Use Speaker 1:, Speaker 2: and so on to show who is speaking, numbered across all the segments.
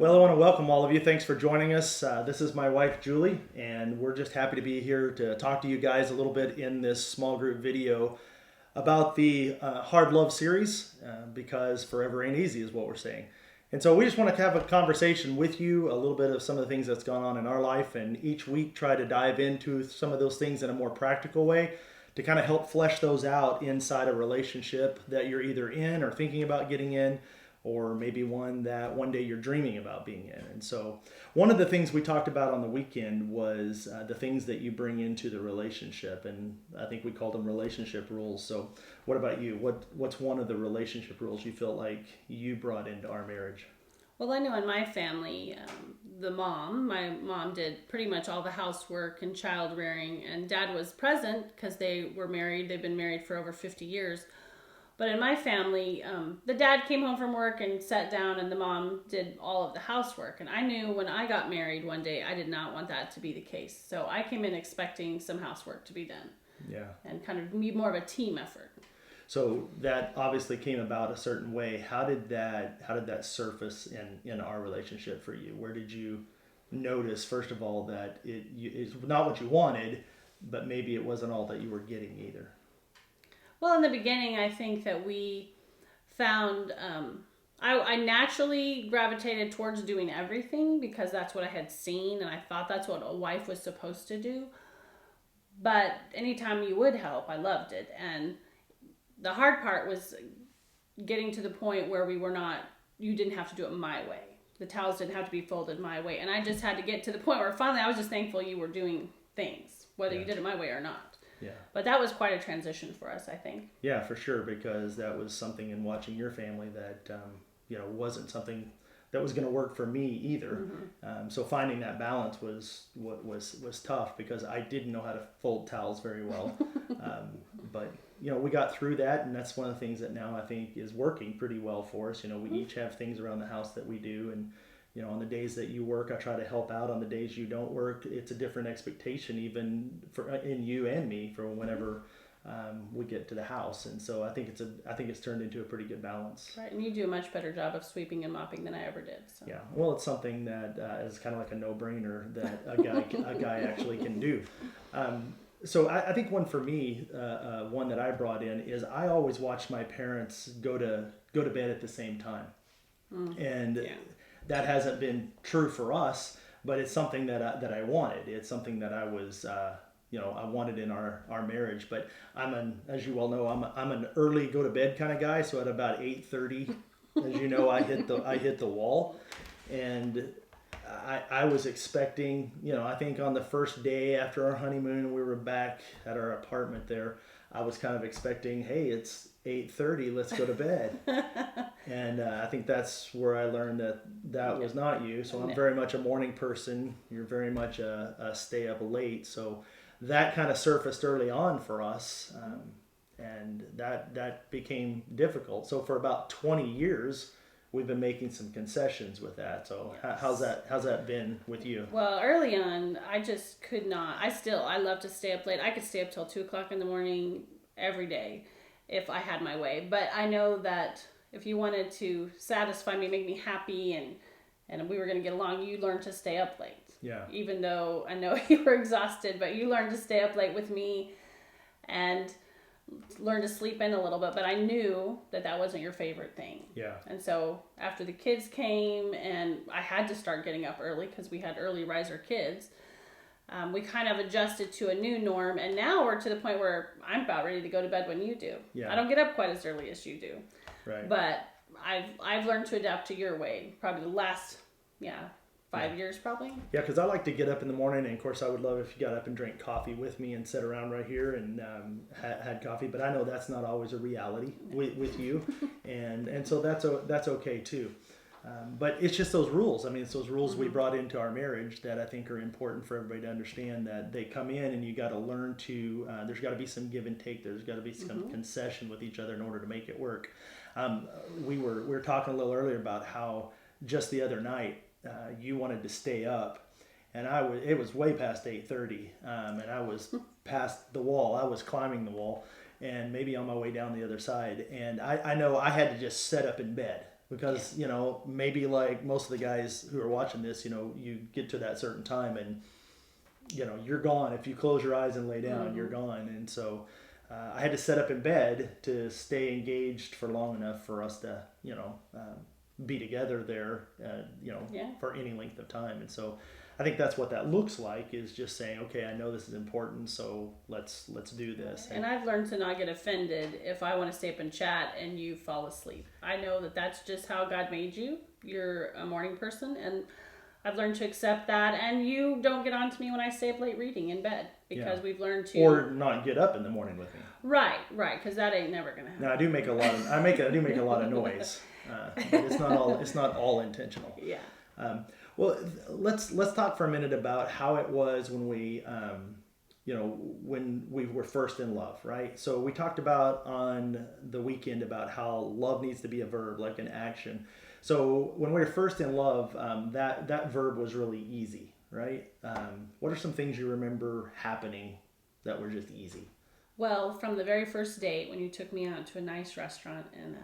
Speaker 1: Well, I want to welcome all of you. Thanks for joining us. This is my wife, Julie, and we're just happy to be here to talk to you guys a little bit in this small group video about the Hard Love series, because forever ain't easy is what we're saying. And so we just want to have a conversation with you, a little bit of some of the things that's gone on in our life, and each week try to dive into some of those things in a more practical way to kind of help flesh those out inside a relationship that you're either in or thinking about getting in, or maybe one that one day you're dreaming about being in. And so one of the things we talked about on the weekend was the things that you bring into the relationship, and I think we called them relationship rules. So what about you? What's one of the relationship rules you feel like you brought into our marriage?
Speaker 2: Well, I know in my family, my mom did pretty much all the housework and child rearing, and dad was present because they were married. They've been married for over 50 years. But in my family, the dad came home from work and sat down, and the mom did all of the housework. And I knew when I got married one day, I did not want that to be the case. So I came in expecting some housework to be done.
Speaker 1: Yeah.
Speaker 2: And kind of be more of a team effort.
Speaker 1: So that obviously came about a certain way. How did that surface in our relationship for you? Where did you notice, first of all, that it's not what you wanted, but maybe it wasn't all that you were getting either?
Speaker 2: Well, in the beginning, I think that we found, I naturally gravitated towards doing everything because that's what I had seen, and I thought that's what a wife was supposed to do. But anytime you would help, I loved it. And the hard part was getting to the point where you didn't have to do it my way. The towels didn't have to be folded my way. And I just had to get to the point where finally I was just thankful you were doing things, whether you did it my way or not.
Speaker 1: Yeah.
Speaker 2: But that was quite a transition for us, I think.
Speaker 1: Yeah, for sure, because that was something in watching your family that wasn't something that was going to work for me either. Mm-hmm. So finding that balance was tough because I didn't know how to fold towels very well. But we got through that, and that's one of the things that now I think is working pretty well for us. We each have things around the house that we do, and on the days that you work, I try to help out. On the days you don't work, it's a different expectation, even in you and me, for whenever we get to the house. And so I think it's turned into a pretty good balance.
Speaker 2: Right, and you do a much better job of sweeping and mopping than I ever did. So.
Speaker 1: Yeah, well, it's something that is kind of like a no-brainer that a guy actually can do. So I think one for me, one that I brought in is I always watched my parents go to bed at the same time, and. Yeah. That hasn't been true for us, but it's something that I wanted. It's something that I was, I wanted in our marriage. But as you well know, I'm an early go to bed kind of guy. So at about 8:30, as you know, I hit the wall, and I was expecting, I think on the first day after our honeymoon, we were back at our apartment there. I was kind of expecting, hey, it's 8:30, let's go to bed. And I think that's where I learned that was not you. So I'm very much a morning person. You're very much a stay up late. So that kind of surfaced early on for us. And that became difficult. So for about 20 years, we've been making some concessions with that. So yes. How's that been with you?
Speaker 2: Well, early on, I just could not. I love to stay up late. I could stay up till 2 o'clock in the morning every day if I had my way. But I know that if you wanted to satisfy me, make me happy, and we were going to get along, you learned to stay up late.
Speaker 1: Yeah.
Speaker 2: Even though I know you were exhausted, but you learned to stay up late with me and learn to sleep in a little bit. But I knew that wasn't your favorite thing.
Speaker 1: Yeah.
Speaker 2: And so after the kids came and I had to start getting up early because we had early riser kids, we kind of adjusted to a new norm, and now we're to the point where I'm about ready to go to bed when you do.
Speaker 1: Yeah.
Speaker 2: I don't get up quite as early as you do.
Speaker 1: Right.
Speaker 2: But I've learned to adapt to your way. Probably the last 5 years probably.
Speaker 1: Yeah, because I like to get up in the morning, and of course I would love if you got up and drank coffee with me and sat around right here and had coffee. But I know that's not always a reality with you, and so that's okay too. But it's just those rules. I mean, it's those rules we brought into our marriage that I think are important for everybody to understand, that they come in and you got to learn to, there's got to be some give and take. There's got to be some concession with each other in order to make it work. We were talking a little earlier about how just the other night you wanted to stay up, and it was way past 8:30, and I was past the wall. I was climbing the wall and maybe on my way down the other side. And I know I had to just set up in bed. because you know, maybe like most of the guys who are watching this, you know, you get to that certain time and you know you're gone. If you close your eyes and lay down, you're gone. And so I had to set up in bed to stay engaged for long enough for us to, you know, be together there, you know, for any length of time. And so I think that's what that looks like, is just saying, okay, I know this is important, so let's do this.
Speaker 2: And I've learned to not get offended if I want to stay up and chat and you fall asleep. I know that that's just how God made you. You're a morning person, and I've learned to accept that. And you don't get on to me when I stay up late reading in bed, because we've learned to...
Speaker 1: Or not get up in the morning with me.
Speaker 2: Right, because that ain't never going to happen.
Speaker 1: Now, I do make a lot of noise, but it's not all intentional.
Speaker 2: Yeah.
Speaker 1: Well, let's talk for a minute about how it was when we, you know, when we were first in love, right? So we talked about on the weekend about how love needs to be a verb, like an action. So when we were first in love, that verb was really easy, right? What are some things you remember happening that were just easy?
Speaker 2: Well, from the very first date, when you took me out to a nice restaurant and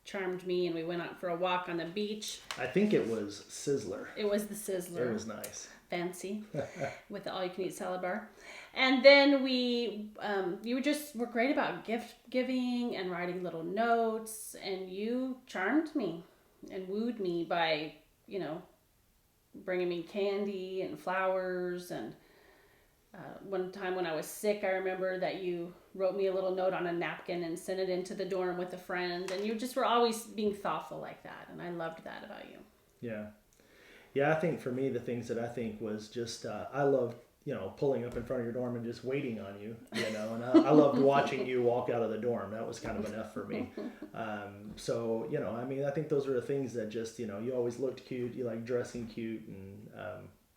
Speaker 2: charmed me, and we went out for a walk on the beach.
Speaker 1: I think it was Sizzler.
Speaker 2: It was the Sizzler.
Speaker 1: It was nice.
Speaker 2: Fancy, with the all-you-can-eat salad bar. And then you just were great about gift giving and writing little notes, and you charmed me and wooed me by, you know, bringing me candy and flowers. And one time when I was sick, I remember that you wrote me a little note on a napkin and sent it into the dorm with a friend. And you just were always being thoughtful like that. And I loved that about you.
Speaker 1: Yeah. Yeah, I think for me, the things that I think was just, I loved, you know, pulling up in front of your dorm and just waiting on you, you know, and I loved watching you walk out of the dorm. That was kind of enough for me. So, you know, I mean, I think those were the things that just, you know, you always looked cute, you like dressing cute, and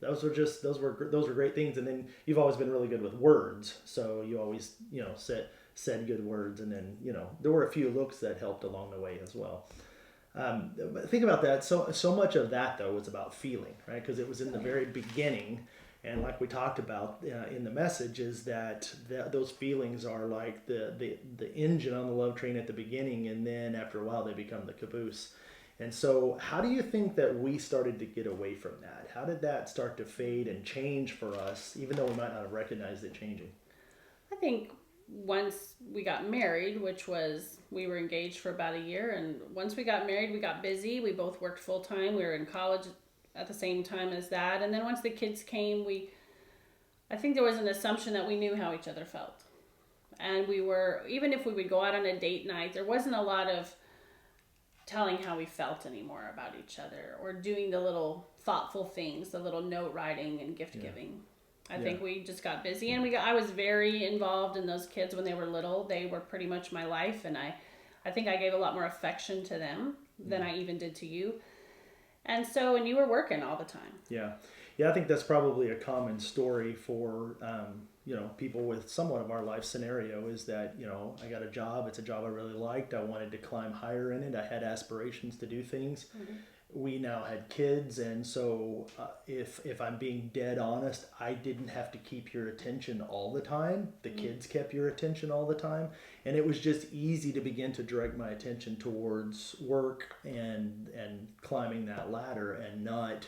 Speaker 1: those were great things. And then you've always been really good with words, so you always, you know, said good words, and then, you know, there were a few looks that helped along the way as well. But think about that. So much of that though was about feeling, right? Because it was in the very beginning, and like we talked about in the message, is that those feelings are like the engine on the love train at the beginning, and then after a while they become the caboose. And so how do you think that we started to get away from that? How did that start to fade and change for us, even though we might not have recognized it changing?
Speaker 2: I think once we got married, which was, we were engaged for about a year, and once we got married, we got busy. We both worked full time. We were in college at the same time as that. And then once the kids came, I think there was an assumption that we knew how each other felt. And even if we would go out on a date night, there wasn't a lot of telling how we felt anymore about each other, or doing the little thoughtful things, the little note writing and gift giving. I think we just got busy, and I was very involved in those kids when they were little. They were pretty much my life, and I think I gave a lot more affection to them than I even did to you. And you were working all the time. Yeah.
Speaker 1: Yeah, I think that's probably a common story for, you know, people with somewhat of our life scenario, is that, you know, I got a job. It's a job I really liked. I wanted to climb higher in it. I had aspirations to do things. Mm-hmm. We now had kids, and so if I'm being dead honest, I didn't have to keep your attention all the time. The kids kept your attention all the time, and it was just easy to begin to direct my attention towards work and climbing that ladder, and not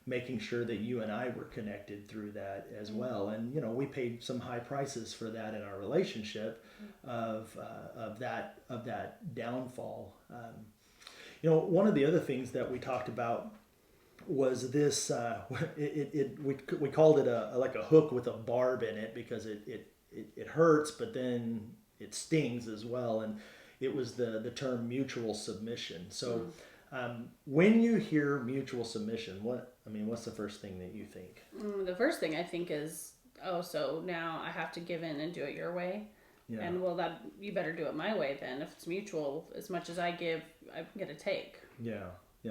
Speaker 1: making sure that you and I were connected through that as well. And you know, we paid some high prices for that in our relationship, of that downfall. You know, one of the other things that we talked about was this. We called it like a hook with a barb in it, because it hurts, but then it stings as well. And it was the term mutual submission. So when you hear mutual submission, what's the first thing that you think?
Speaker 2: The first thing I think is, so now I have to give in and do it your way. Yeah. And that you better do it my way then. If it's mutual, as much as I give, I'm gonna take.
Speaker 1: Yeah.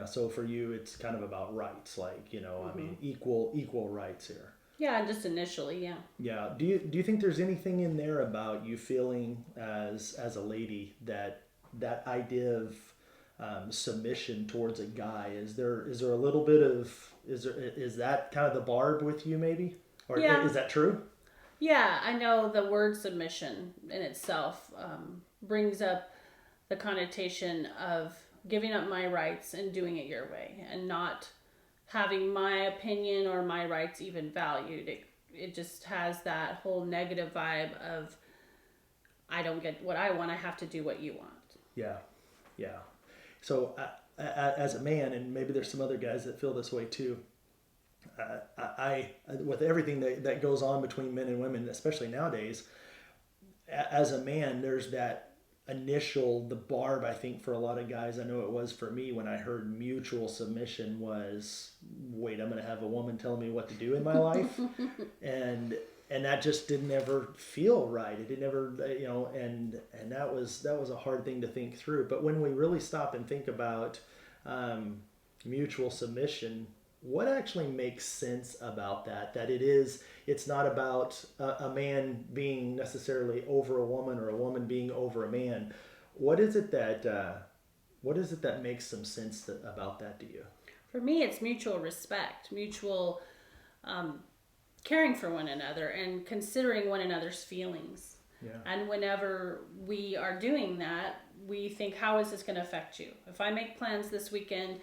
Speaker 1: So for you, it's kind of about rights, like, you know, equal rights here.
Speaker 2: Yeah, just initially, yeah.
Speaker 1: Yeah. Do you think there's anything in there about you feeling as a lady that idea of submission towards a guy, is there a little bit of, is that kind of the barb with you maybe, or is that true?
Speaker 2: Yeah, I know the word submission in itself brings up the connotation of giving up my rights and doing it your way, and not having my opinion or my rights even valued. It just has that whole negative vibe of, I don't get what I want, I have to do what you want.
Speaker 1: Yeah, yeah. So as a man, and maybe there's some other guys that feel this way too, I with everything that goes on between men and women, especially nowadays, as a man, there's that the barb, I think, for a lot of guys, I know it was for me when I heard mutual submission was, wait, I'm going to have a woman telling me what to do in my life. and that just didn't ever feel right. It didn't ever, and that was a hard thing to think through. But when we really stop and think about mutual submission, what actually makes sense about that it's not about a man being necessarily over a woman or a woman being over a man. What is it that makes some sense about that to you?
Speaker 2: For me, it's mutual respect, mutual caring for one another, and considering one another's feelings.
Speaker 1: Yeah.
Speaker 2: And whenever we are doing that, we think, how is this going to affect you? If I make plans this weekend,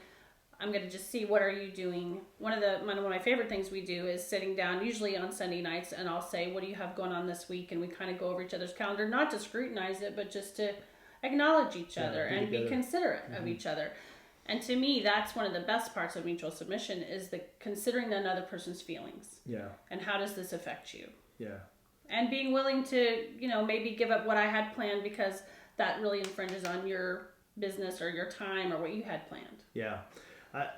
Speaker 2: I'm going to just see, what are you doing? One of my favorite things we do is sitting down, usually on Sunday nights, and I'll say, what do you have going on this week? And we kind of go over each other's calendar, not to scrutinize it, but just to acknowledge each other and be considerate of each other. And to me, that's one of the best parts of mutual submission, is the considering another person's feelings.
Speaker 1: Yeah.
Speaker 2: And how does this affect you?
Speaker 1: Yeah. And
Speaker 2: being willing to, maybe give up what I had planned because that really infringes on your business or your time or what you had planned.
Speaker 1: Yeah.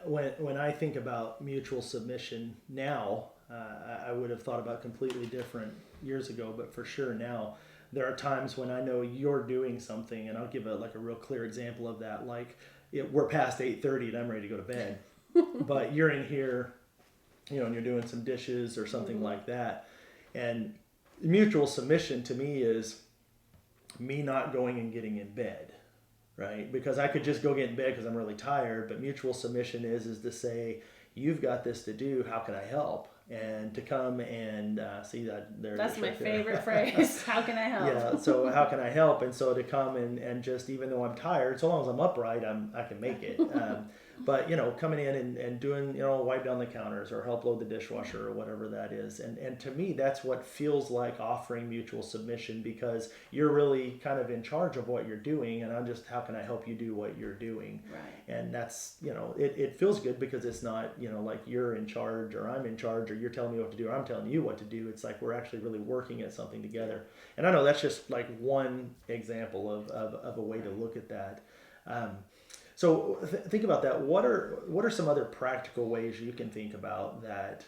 Speaker 1: When I think about mutual submission now, I would have thought about completely different years ago, but for sure now, there are times when I know you're doing something, and I'll give a real clear example of that. Like, we're past 8:30 and I'm ready to go to bed, but you're in here, and you're doing some dishes or something like that. And mutual submission to me is me not going and getting in bed. Right? Because I could just go get in bed because I'm really tired, but mutual submission is to say, you've got this to do, how can I help? And to come and see that there.
Speaker 2: That's my favorite phrase. How can I help?
Speaker 1: Yeah. So how can I help? And so to come and just, even though I'm tired, so long as I'm upright, I can make it. But coming in and doing, wipe down the counters or help load the dishwasher or whatever that is. And to me, that's what feels like offering mutual submission, because you're really kind of in charge of what you're doing, and I'm just, how can I help you do what you're doing?
Speaker 2: Right.
Speaker 1: And that's, it feels good because it's not, like you're in charge or I'm in charge or you're telling me what to do or I'm telling you what to do. It's like we're actually really working at something together. And I know that's just like one example of a way to look at that. So think about that. What are some other practical ways you can think about that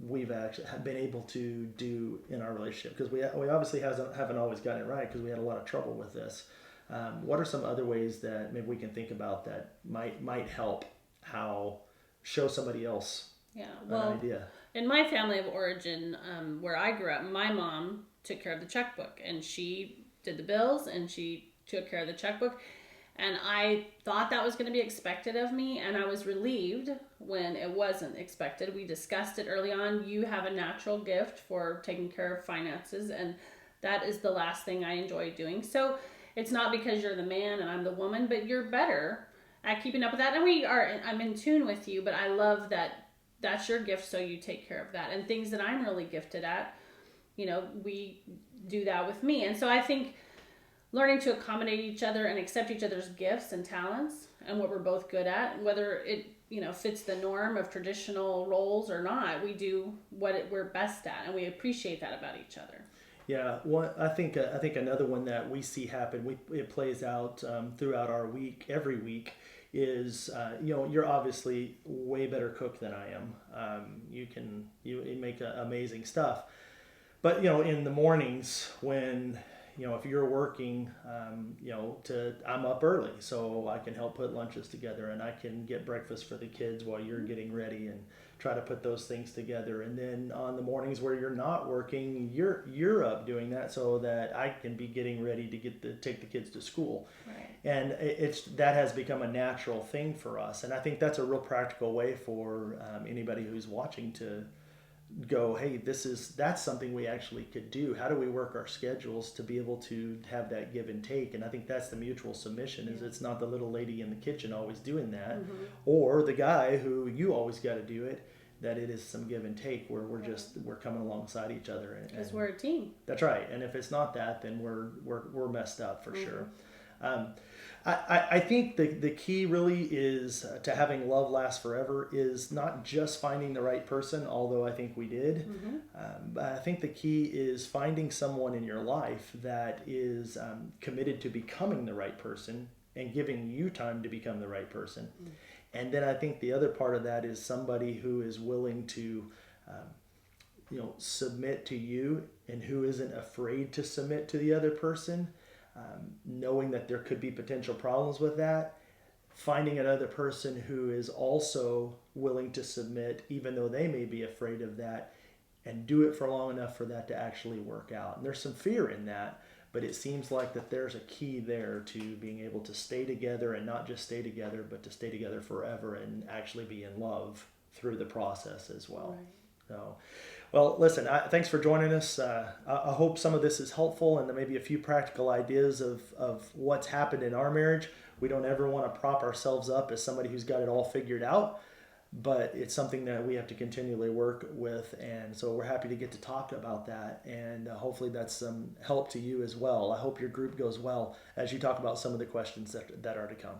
Speaker 1: we've actually been able to do in our relationship? Because we obviously haven't always gotten it right, because we had a lot of trouble with this. What are some other ways that maybe we can think about that might help show somebody else an idea?
Speaker 2: In my family of origin, where I grew up, my mom took care of the checkbook, and she did the bills, and she took care of the checkbook. And I thought that was going to be expected of me, and I was relieved when it wasn't expected. We discussed it early on. You have a natural gift for taking care of finances, and that is the last thing I enjoy doing. So it's not because you're the man and I'm the woman, but you're better at keeping up with that. And I'm in tune with you, but I love that that's your gift, so you take care of that. And things that I'm really gifted at, we do that with me. And so I think learning to accommodate each other and accept each other's gifts and talents and what we're both good at, whether it fits the norm of traditional roles or not, we do what we're best at, and we appreciate that about each other.
Speaker 1: Yeah, I think another one that we see happen, it plays out throughout our week, every week, is you're obviously way better cook than I am. You make amazing stuff, but in the mornings when if you're working, I'm up early, so I can help put lunches together, and I can get breakfast for the kids while you're getting ready and try to put those things together. And then on the mornings where you're not working, you're up doing that so that I can be getting ready to take the kids to school.
Speaker 2: Right.
Speaker 1: And that has become a natural thing for us. And I think that's a real practical way for anybody who's watching to go, hey, that's something we actually could do. How do we work our schedules to be able to have that give and take? And I think that's the mutual submission, is it's not the little lady in the kitchen always doing that, or the guy who you always got to do it, that it is some give and take where we're coming alongside each other.
Speaker 2: Because we're a team.
Speaker 1: That's right. And if it's not that, then we're messed up for sure. I think the key really is to having love last forever is not just finding the right person, although I think we did. But I think the key is finding someone in your life that is committed to becoming the right person and giving you time to become the right person. And then I think the other part of that is somebody who is willing to submit to you and who isn't afraid to submit to the other person. Knowing that there could be potential problems with that, finding another person who is also willing to submit, even though they may be afraid of that, and do it for long enough for that to actually work out. And there's some fear in that, but it seems like that there's a key there to being able to stay together, and not just stay together, but to stay together forever and actually be in love through the process as well. Right. So, well, listen, thanks for joining us. I hope some of this is helpful and maybe a few practical ideas of what's happened in our marriage. We don't ever want to prop ourselves up as somebody who's got it all figured out, but it's something that we have to continually work with. And so we're happy to get to talk about that. And hopefully that's some help to you as well. I hope your group goes well as you talk about some of the questions that are to come.